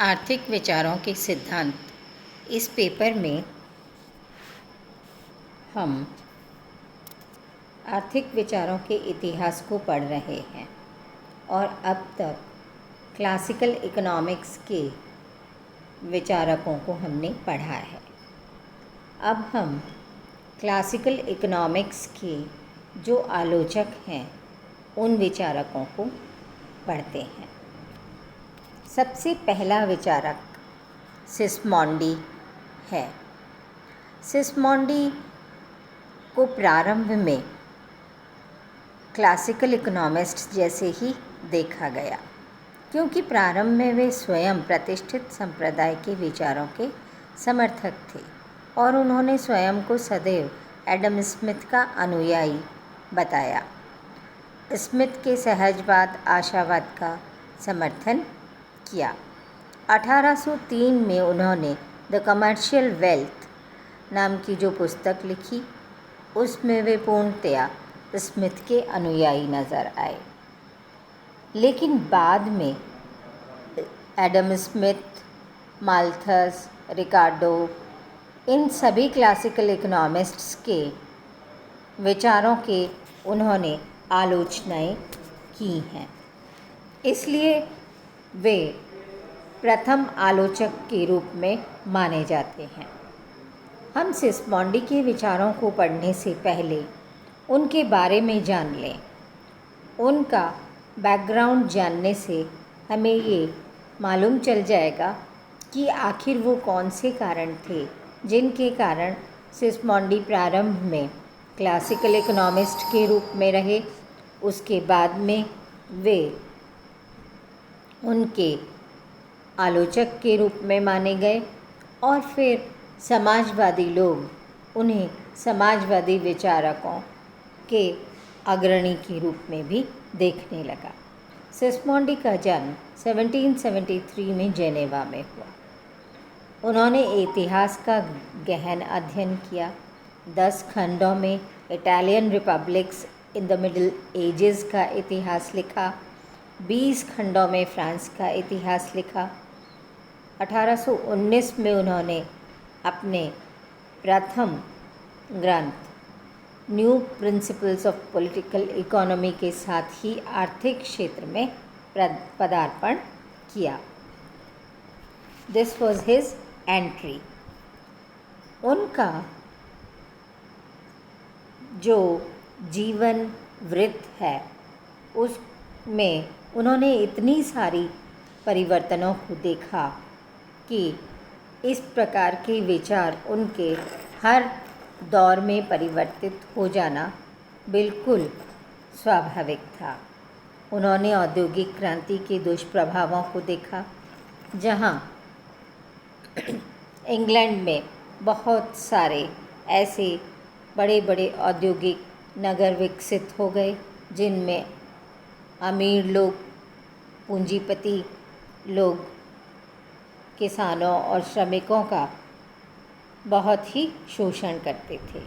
आर्थिक विचारों के सिद्धांत। इस पेपर में हम आर्थिक विचारों के इतिहास को पढ़ रहे हैं और अब तक क्लासिकल इकोनॉमिक्स के विचारकों को हमने पढ़ा है। अब हम क्लासिकल इकोनॉमिक्स के जो आलोचक हैं उन विचारकों को पढ़ते हैं। सबसे पहला विचारक सिस्मोंडी है। सिस्मोंडी को प्रारंभ में क्लासिकल इकोनॉमिस्ट जैसे ही देखा गया, क्योंकि प्रारंभ में वे स्वयं प्रतिष्ठित संप्रदाय के विचारों के समर्थक थे और उन्होंने स्वयं को सदैव एडम स्मिथ का अनुयायी बताया। स्मिथ के सहजवाद आशावाद का समर्थन किया। 1803 में उन्होंने द कमर्शियल वेल्थ नाम की जो पुस्तक लिखी, उसमें वे पूर्णतया स्मिथ के अनुयायी नज़र आए। लेकिन बाद में एडम स्मिथ, माल्थस, रिकार्डो, इन सभी क्लासिकल इकोनॉमिस्ट्स के विचारों के उन्होंने आलोचनाएं की हैं। इसलिए वे प्रथम आलोचक के रूप में माने जाते हैं। हम सिस्मोंडी के विचारों को पढ़ने से पहले उनके बारे में जान लें। उनका बैकग्राउंड जानने से हमें ये मालूम चल जाएगा कि आखिर वो कौन से कारण थे जिनके कारण सिस्मोंडी प्रारंभ में क्लासिकल इकोनॉमिस्ट के रूप में रहे, उसके बाद में वे उनके आलोचक के रूप में माने गए और फिर समाजवादी लोग उन्हें समाजवादी विचारकों के अग्रणी के रूप में भी देखने लगा। सिस्मोंडी का जन्म 1773 में जेनेवा में हुआ। उन्होंने इतिहास का गहन अध्ययन किया। 10 खंडों में Italian republics in the middle ages का इतिहास लिखा। 20 खंडों में फ्रांस का इतिहास लिखा। 1819 में उन्होंने अपने प्रथम ग्रंथ new principles of political economy के साथ ही आर्थिक क्षेत्र में पदार्पण किया। This was his entry. उनका जो जीवन वृत्त है उसमें उन्होंने इतनी सारी परिवर्तनों को देखा कि इस प्रकार के विचार उनके हर दौर में परिवर्तित हो जाना बिल्कुल स्वाभाविक था। उन्होंने औद्योगिक क्रांति के दुष्प्रभावों को देखा, जहां इंग्लैंड में बहुत सारे ऐसे बड़े बड़े औद्योगिक नगर विकसित हो गए जिनमें अमीर लोग, पूंजीपति लोग किसानों और श्रमिकों का बहुत ही शोषण करते थे।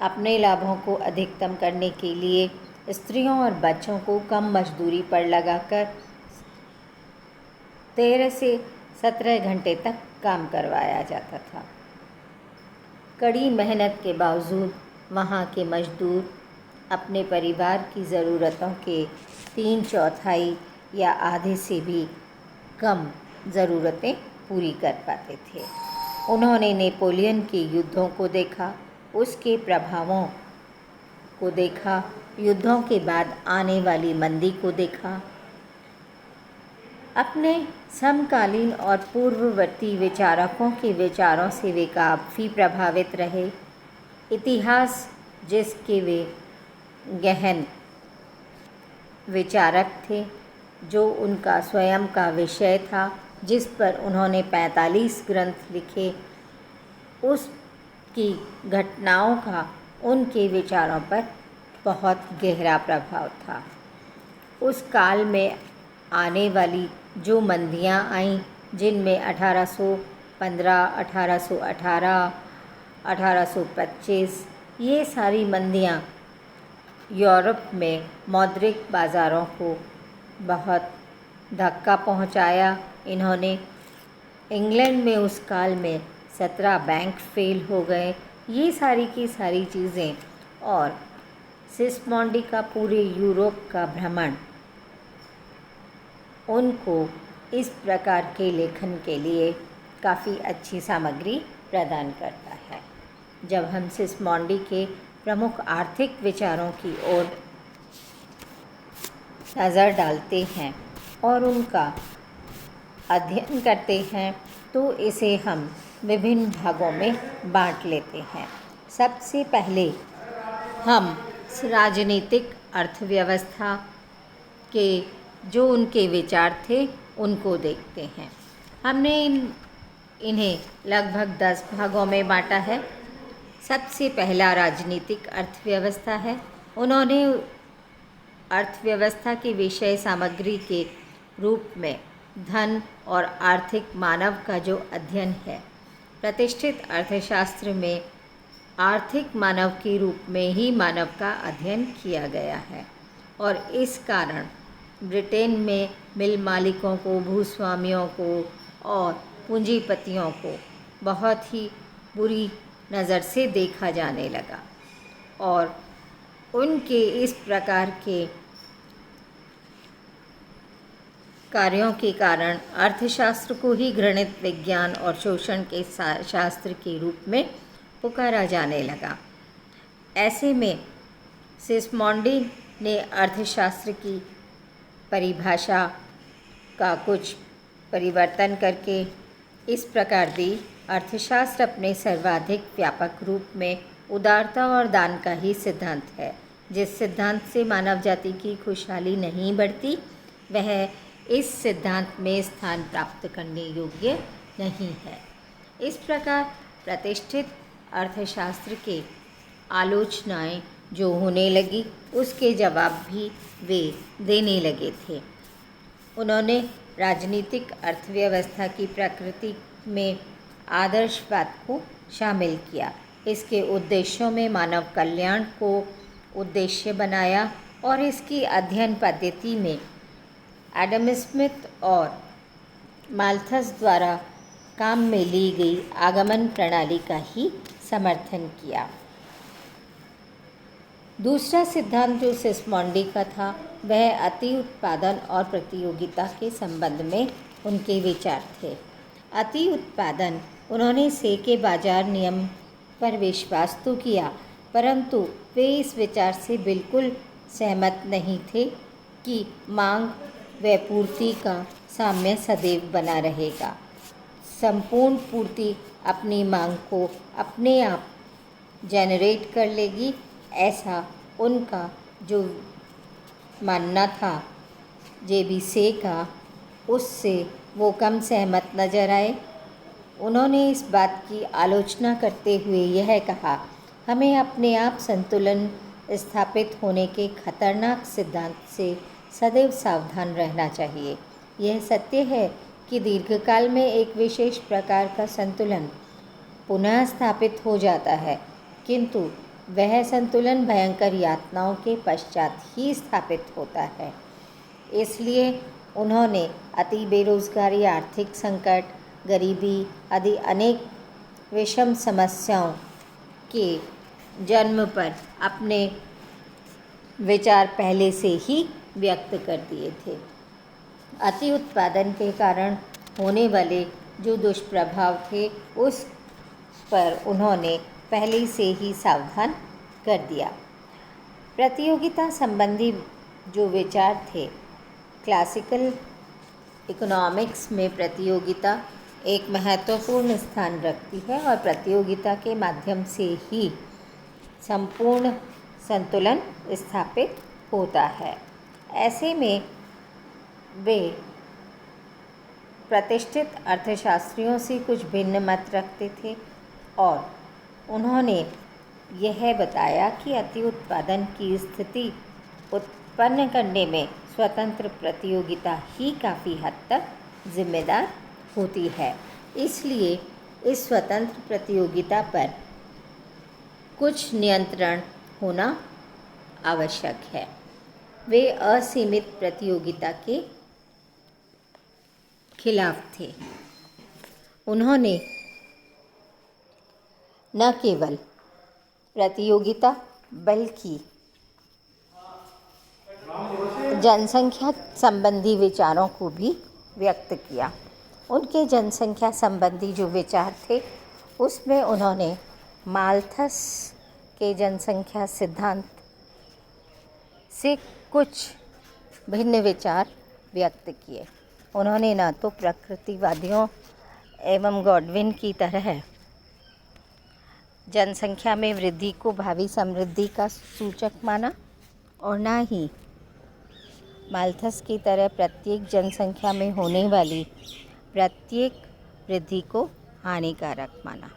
अपने लाभों को अधिकतम करने के लिए स्त्रियों और बच्चों को कम मजदूरी पर लगाकर 13 से 17 घंटे तक काम करवाया जाता था। कड़ी मेहनत के बावजूद वहाँ के मजदूर अपने परिवार की ज़रूरतों के 3/4 या आधे से भी कम ज़रूरतें पूरी कर पाते थे। उन्होंने नेपोलियन के युद्धों को देखा, उसके प्रभावों को देखा, युद्धों के बाद आने वाली मंदी को देखा। अपने समकालीन और पूर्ववर्ती विचारकों के विचारों से वे काफ़ी प्रभावित रहे। इतिहास जिसके वे गहन विचारक थे, जो उनका स्वयं का विषय था, जिस पर उन्होंने 45 ग्रंथ लिखे, उसकी घटनाओं का उनके विचारों पर बहुत गहरा प्रभाव था। उस काल में आने वाली जो मंदियाँ आईं, जिनमें 1815, 1818, 1825 ये सारी मंदियाँ यूरोप में मौद्रिक बाज़ारों को बहुत धक्का पहुंचाया। इन्होंने इंग्लैंड में उस काल में 17 बैंक फेल हो गए। ये सारी की सारी चीज़ें और सिस्मोंडी का पूरे यूरोप का भ्रमण उनको इस प्रकार के लेखन के लिए काफ़ी अच्छी सामग्री प्रदान करता है। जब हम सिस्मोंडी के प्रमुख आर्थिक विचारों की ओर नज़र डालते हैं और उनका अध्ययन करते हैं तो इसे हम विभिन्न भागों में बांट लेते हैं। सबसे पहले हम राजनीतिक अर्थव्यवस्था के जो उनके विचार थे उनको देखते हैं। हमने इन्हें लगभग 10 भागों में बांटा है। सबसे पहला राजनीतिक अर्थव्यवस्था है। उन्होंने अर्थव्यवस्था की विषय सामग्री के रूप में धन और आर्थिक मानव का जो अध्ययन है, प्रतिष्ठित अर्थशास्त्र में आर्थिक मानव के रूप में ही मानव का अध्ययन किया गया है और इस कारण ब्रिटेन में मिल मालिकों को, भूस्वामियों को और पूंजीपतियों को बहुत ही बुरी नज़र से देखा जाने लगा और उनके इस प्रकार के कार्यों के कारण अर्थशास्त्र को ही घृणित विज्ञान और शोषण के शास्त्र के रूप में पुकारा जाने लगा। ऐसे में सिस्मोंडी ने अर्थशास्त्र की परिभाषा का कुछ परिवर्तन करके इस प्रकार दी। अर्थशास्त्र अपने सर्वाधिक व्यापक रूप में उदारता और दान का ही सिद्धांत है। जिस सिद्धांत से मानव जाति की खुशहाली नहीं बढ़ती, वह इस सिद्धांत में स्थान प्राप्त करने योग्य नहीं है। इस प्रकार प्रतिष्ठित अर्थशास्त्र के आलोचनाएं जो होने लगी, उसके जवाब भी वे देने लगे थे। उन्होंने राजनीतिक अर्थव्यवस्था की प्रकृति में आदर्शवाद को शामिल किया। इसके उद्देश्यों में मानव कल्याण को उद्देश्य बनाया और इसकी अध्ययन पद्धति में एडम स्मिथ और माल्थस द्वारा काम में ली गई आगमन प्रणाली का ही समर्थन किया। दूसरा सिद्धांत जो सिस्मोंडी का था, वह अति उत्पादन और प्रतियोगिता के संबंध में उनके विचार थे। अति उत्पादन, उन्होंने से के बाजार नियम पर विश्वास तो किया, परंतु वे इस विचार से बिल्कुल सहमत नहीं थे कि मांग व पूर्ति का साम्य सदैव बना रहेगा। संपूर्ण पूर्ति अपनी मांग को अपने आप जनरेट कर लेगी, ऐसा उनका जो मानना था JB से का, उससे वो कम सहमत नजर आए। उन्होंने इस बात की आलोचना करते हुए यह कहा, हमें अपने आप संतुलन स्थापित होने के खतरनाक सिद्धांत से सदैव सावधान रहना चाहिए। यह सत्य है कि दीर्घकाल में एक विशेष प्रकार का संतुलन पुनः स्थापित हो जाता है, किंतु वह संतुलन भयंकर यातनाओं के पश्चात ही स्थापित होता है। इसलिए उन्होंने अति बेरोजगारी, आर्थिक संकट, गरीबी आदि अनेक विषम समस्याओं के जन्म पर अपने विचार पहले से ही व्यक्त कर दिए थे। अति उत्पादन के कारण होने वाले जो दुष्प्रभाव थे, उस पर उन्होंने पहले से ही सावधान कर दिया। प्रतियोगिता संबंधी जो विचार थे, क्लासिकल इकोनॉमिक्स में प्रतियोगिता एक महत्वपूर्ण स्थान रखती है और प्रतियोगिता के माध्यम से ही संपूर्ण संतुलन स्थापित होता है। ऐसे में वे प्रतिष्ठित अर्थशास्त्रियों से कुछ भिन्न मत रखते थे और उन्होंने यह बताया कि अति उत्पादन की स्थिति उत्पन्न करने में स्वतंत्र प्रतियोगिता ही काफ़ी हद तक जिम्मेदार होती है। इसलिए इस स्वतंत्र प्रतियोगिता पर कुछ नियंत्रण होना आवश्यक है। वे असीमित प्रतियोगिता के खिलाफ थे। उन्होंने न केवल प्रतियोगिता बल्कि जनसंख्या संबंधी विचारों को भी व्यक्त किया। उनके जनसंख्या संबंधी जो विचार थे उसमें उन्होंने माल्थस के जनसंख्या सिद्धांत से कुछ भिन्न विचार व्यक्त किए। उन्होंने न तो प्रकृतिवादियों एवं गॉडविन की तरह जनसंख्या में वृद्धि को भावी समृद्धि का सूचक माना और न ही माल्थस की तरह प्रत्येक जनसंख्या में होने वाली प्रत्येक वृद्धि को हानिकारक माना,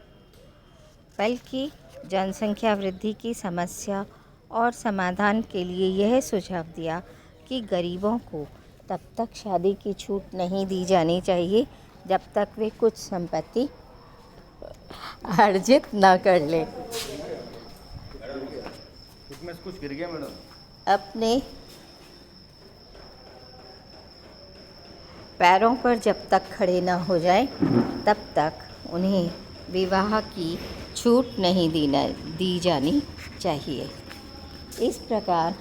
बल्कि जनसंख्या वृद्धि की समस्या और समाधान के लिए यह सुझाव दिया कि गरीबों को तब तक शादी की छूट नहीं दी जानी चाहिए जब तक वे कुछ संपत्ति अर्जित न कर ले। कुछ गिर गया मैडम। अपने पैरों पर जब तक खड़े न हो जाए तब तक उन्हें विवाह की छूट नहीं दी जानी चाहिए। इस प्रकार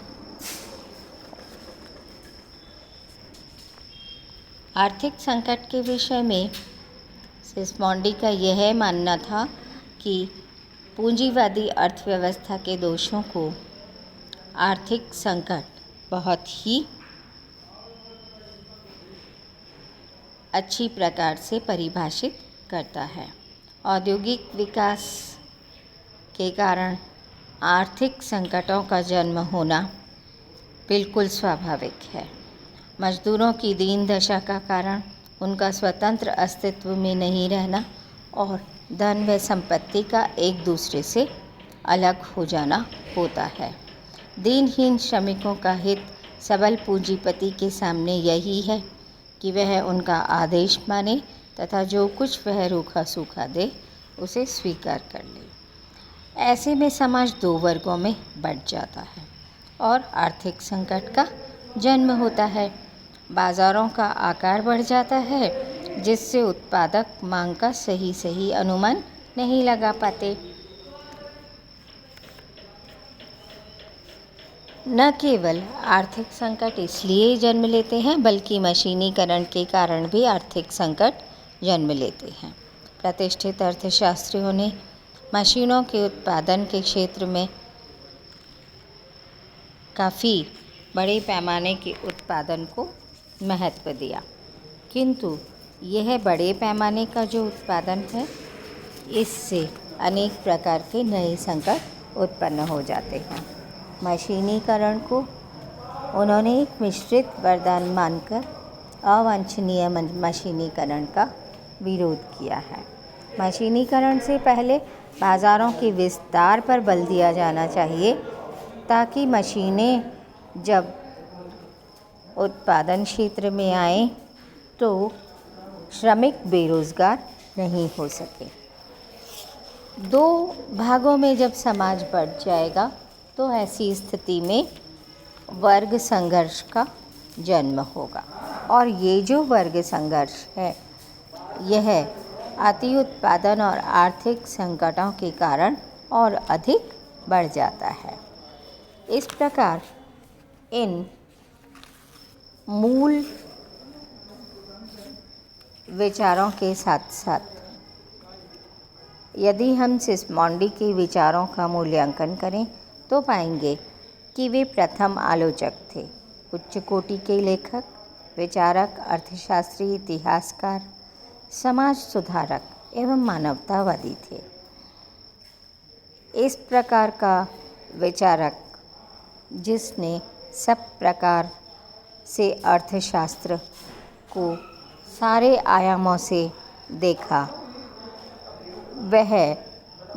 आर्थिक संकट के विषय में सिस्मोंडी का यह मानना था कि पूंजीवादी अर्थव्यवस्था के दोषों को आर्थिक संकट बहुत ही अच्छी प्रकार से परिभाषित करता है। औद्योगिक विकास के कारण आर्थिक संकटों का जन्म होना बिल्कुल स्वाभाविक है। मजदूरों की दीन दशा का कारण उनका स्वतंत्र अस्तित्व में नहीं रहना और धन व संपत्ति का एक दूसरे से अलग हो जाना होता है। दीनहीन श्रमिकों का हित सबल पूंजीपति के सामने यही है कि वह उनका आदेश माने तथा जो कुछ वह रूखा सूखा दे उसे स्वीकार कर ले। ऐसे में समाज दो वर्गों में बंट जाता है और आर्थिक संकट का जन्म होता है। बाज़ारों का आकार बढ़ जाता है जिससे उत्पादक मांग का सही अनुमान नहीं लगा पाते। न केवल आर्थिक संकट इसलिए जन्म लेते हैं बल्कि मशीनीकरण के कारण भी आर्थिक संकट जन्म लेते हैं। प्रतिष्ठित अर्थशास्त्रियों ने मशीनों के उत्पादन के क्षेत्र में काफ़ी बड़े पैमाने के उत्पादन को महत्व दिया, किंतु यह बड़े पैमाने का जो उत्पादन है इससे अनेक प्रकार के नए संकट उत्पन्न हो जाते हैं। मशीनीकरण को उन्होंने एक मिश्रित वरदान मानकर अवांछनीय मशीनीकरण का विरोध किया है। मशीनीकरण से पहले बाज़ारों के विस्तार पर बल दिया जाना चाहिए ताकि मशीनें जब उत्पादन क्षेत्र में आएं तो श्रमिक बेरोज़गार नहीं हो सके। दो भागों में जब समाज बढ़ जाएगा तो ऐसी स्थिति में वर्ग संघर्ष का जन्म होगा और ये जो वर्ग संघर्ष है यह अति उत्पादन और आर्थिक संकटों के कारण और अधिक बढ़ जाता है। इस प्रकार इन मूल विचारों के साथ साथ यदि हम सिस्मोंडी के विचारों का मूल्यांकन करें तो पाएंगे कि वे प्रथम आलोचक थे, उच्च कोटि के लेखक, विचारक, अर्थशास्त्री, इतिहासकार, समाज सुधारक एवं मानवतावादी थे। इस प्रकार का विचारक जिसने सब प्रकार से अर्थशास्त्र को सारे आयामों से देखा वह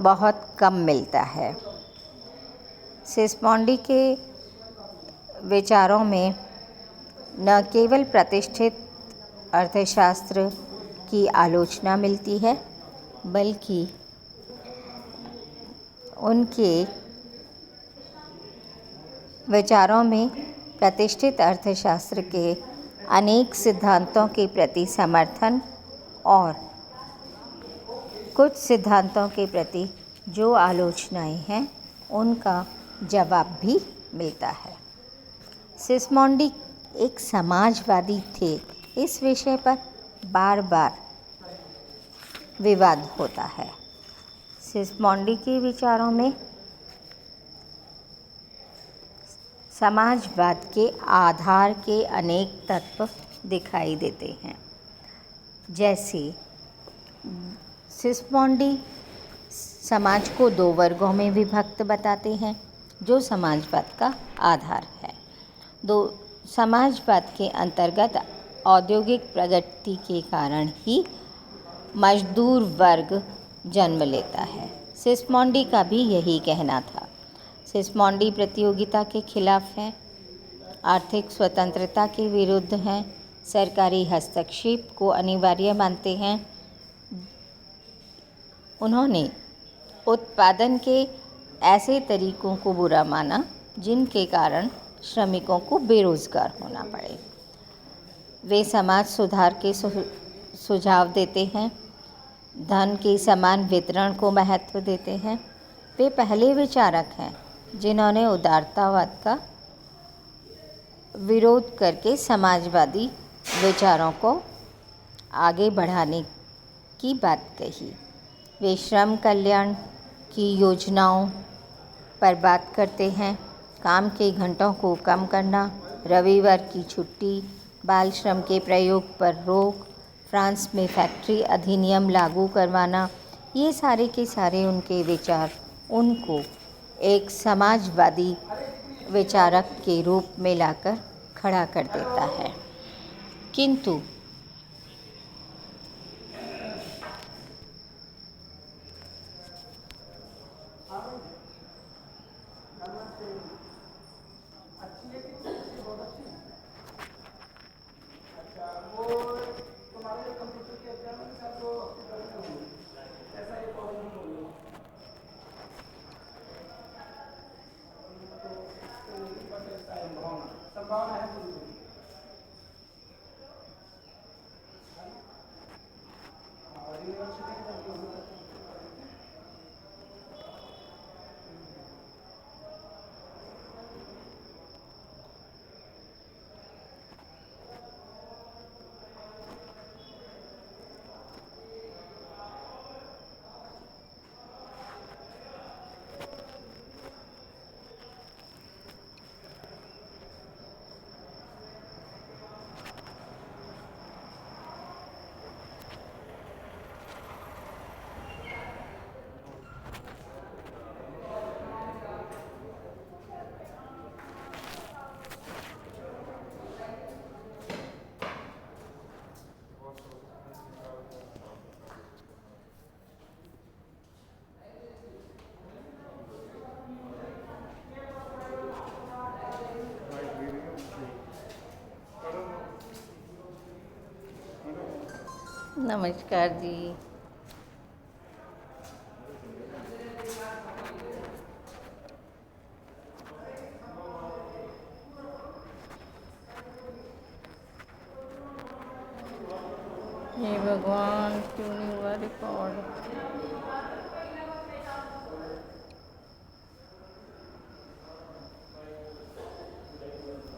बहुत कम मिलता है। सिस्मोंडी के विचारों में न केवल प्रतिष्ठित अर्थशास्त्र की आलोचना मिलती है बल्कि उनके विचारों में प्रतिष्ठित अर्थशास्त्र के अनेक सिद्धांतों के प्रति समर्थन और कुछ सिद्धांतों के प्रति जो आलोचनाएं हैं उनका जवाब भी मिलता है। सिस्मोंडी एक समाजवादी थे, इस विषय पर बार बार विवाद होता है। सिस्मोंडी के विचारों में समाजवाद के आधार के अनेक तत्व दिखाई देते हैं। जैसे सिस्मोंडी समाज को दो वर्गों में विभक्त बताते हैं, जो समाजवाद का आधार है। समाजवाद के अंतर्गत औद्योगिक प्रगति के कारण ही मजदूर वर्ग जन्म लेता है। सिस्मोंडी का भी यही कहना था। सिस्मोंडी प्रतियोगिता के खिलाफ हैं, आर्थिक स्वतंत्रता के विरुद्ध हैं, सरकारी हस्तक्षेप को अनिवार्य मानते हैं। उन्होंने उत्पादन के ऐसे तरीकों को बुरा माना जिनके कारण श्रमिकों को बेरोजगार होना पड़े। वे समाज सुधार के सुझाव देते हैं, धन के समान वितरण को महत्व देते हैं। वे पहले विचारक हैं जिन्होंने उदारतावाद का विरोध करके समाजवादी विचारों को आगे बढ़ाने की बात कही। वे श्रम कल्याण की योजनाओं पर बात करते हैं, काम के घंटों को कम करना, रविवार की छुट्टी, बाल श्रम के प्रयोग पर रोक, फ्रांस में फैक्ट्री अधिनियम लागू करवाना। ये सारे के सारे उनके विचार उनको एक समाजवादी विचारक के रूप में लाकर खड़ा कर देता है। किंतु नमस्कार जी। हे भगवान, क्यों नहीं हुआ रिकॉर्ड?